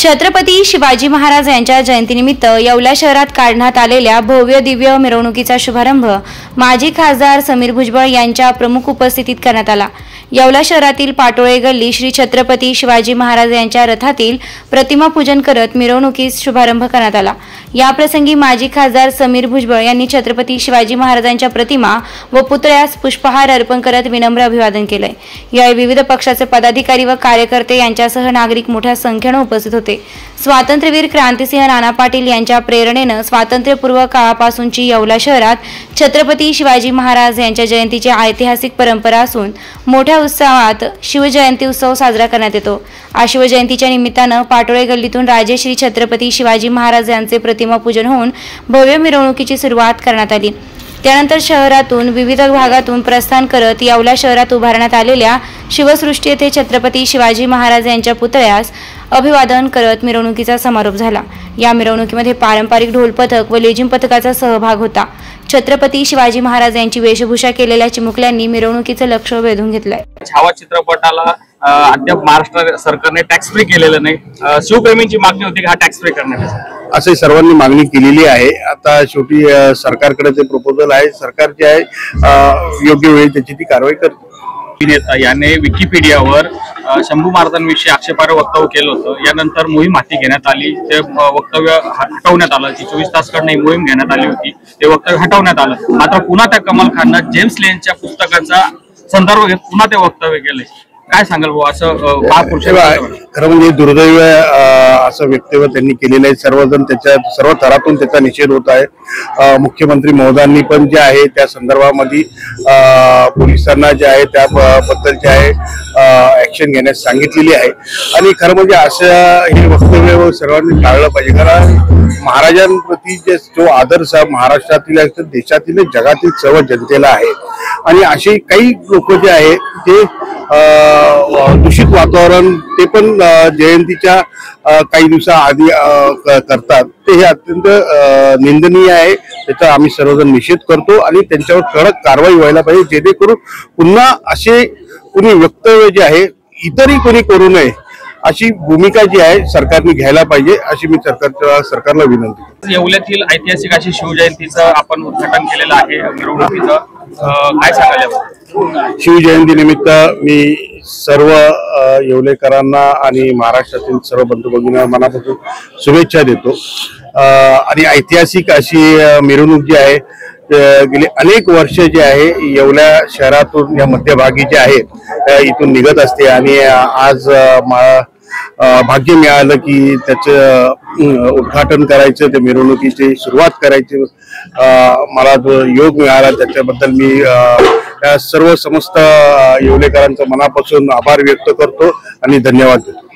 छत्रपती शिवाजी महाराज यांच्या जयंतीनिमित्त येवला शहरात काढण्यात आलेल्या भव्य दिव्य मिरवणुकीचा शुभारंभ माजी खासदार समीर भुजबळ यांच्या प्रमुख उपस्थितीत करण्यात आला। येवला शहरातील पाटोळे गल्ली श्री छत्रपती शिवाजी महाराज यांच्या रथातील प्रतिमा पूजन करत मिरवणुकीस शुभारंभ करण्यात आला। या प्रसंगी माजी खासदार समीर भुजबळ यांनी छत्रपती शिवाजी महाराजांच्या प्रतिमा व पुतळ्यास पुष्पहार अर्पण करत विनम्र अभिवादन केले। यावेळी विविध पक्षाचे पदाधिकारी व कार्यकर्ते यांच्यासह नागरिक मोठ्या संख्येने उपस्थित होते। स्वातंत्र्यवीर क्रांतिसिंह नाना पाटील यांच्या प्रेरणेने स्वातंत्र्यपूर्व काळापासूनची येवला शहरात छत्रपती शिवाजी महाराज यांच्या जयंतीची ऐतिहासिक परंपरा असून मोठ्या उत्साहात शिवजयंती उत्सव साजरा करण्यात येतो। आ शिवजयंतीच्या निमित्ताने पाटोळे गल्लीतून राजे श्री छत्रपती शिवाजी महाराज यांचे प्रतिमा पूजन होऊन भव्य मिरवणुकीची सुरुवात करण्यात आली। त्यानंतर शहरातून विविध भागातून प्रस्थान करत येवला शहरात उभारण्यात आलेल्या शिवसृष्टी येथे छत्रपती शिवाजी महाराज यांच्या पुतळ्यास अभिवादन करत मिरवणुकीचा समारोप झाला। या मिरवणुकीमध्ये पारंपरिक ढोल पथक व लेझिम पथकाचा सहभाग होता। छत्रपती शिवाजी महाराज यांची वेशभूषा केलेल्या चिमुकल्यांनी मिरवणुकीचे लक्ष वेधून घेतलंय। छावा चित्रपटाला अद्याप महाराष्ट्र सरकारने टॅक्स फ्री केलेलं नाही। शिवप्रेमींची मागणी होती की हा टॅक्स फ्री करण्यात असे सर्वांनी मागणी केलेली आहे। आता शेवटी सरकारकडे ते प्रपोजल आहे, सरकार जे आहे योग्य वेळी त्याची ती कारवाई करते। नेता याने विकिपीडियावर शंभू महाराजांविषयी आक्षेपार्ह वक्तव्य केलं होतं। यानंतर मोहीम हाती घेण्यात आली, ते वक्तव्य हटवण्यात आलं। 24 तासकडनं ही मोहीम घेण्यात आली होती, ते वक्तव्य हटवण्यात आलं। मात्र पुन्हा त्या कमाल खाननं जेम्स लेनच्या पुस्तकाचा संदर्भ घेत पुन्हा ते वक्तव्य केले। काय सांगाल भाऊ, असं खरं म्हणजे दुर्दैव असं वक्तव्य त्यांनी केलेलं आहे। सर्वजण त्याच्या सर्व थरातून त्याचा निषेध होत आहे। मुख्यमंत्री महोदयांनी पण जे आहे त्या संदर्भामध्ये पोलिसांना जे आहे त्याबद्दल जे आहे ऍक्शन घेण्यास सांगितलेली आहे। आणि खरं म्हणजे असं हे वक्तव्य सर्वांनी टाळलं पाहिजे, कारण महाराजांप्रती जो आदर महाराष्ट्रातील देशातील जगातील सर्व जनतेला आहे। आणि असे काही लोक जे आहे ते दूषित वातावरण ते पण जयंतीच्या काही दिवसाआधी करतात, ते हे अत्यंत निंदनीय आहे। त्याचा आम्ही सर्वजण निषेध करतो आणि त्यांच्यावर कडक कारवाई व्हायला पाहिजे, जेणेकरून पुन्हा असे कुणी वक्तव्य जे आहे इतरही कोणी करू नये अशी भूमिका जी आहे सरकारने घ्यायला पाहिजे, अशी मी सरकारला विनंती करतो। येवल्यातील ऐतिहासिक अशी शिवजयंतीचं आपण उद्घाटन केलेलं आहे मिरवणुकीचं, काय सांगाल? शिवजयंती निमित्त मी सर्व येवलेकरांना आणि महाराष्ट्रातील सर्व बंधू भगिनींना मनापासून शुभेच्छा देतो। आणि ऐतिहासिक अशी मिरवणूक जी आहे गेली अनेक वर्ष जे आहे येवला शहरातून या मध्यभागी जे आहे इथून निघत असते आणि आज भाग्य मिळालं की त्याचं उद्घाटन करायचं, त्या मिरवणुकीची सुरुवात करायची मला जो योग मिळाला त्याच्याबद्दल मी सर्व समस्त येवलेकरांचं मनापासून आभार व्यक्त करतो आणि धन्यवाद देतो।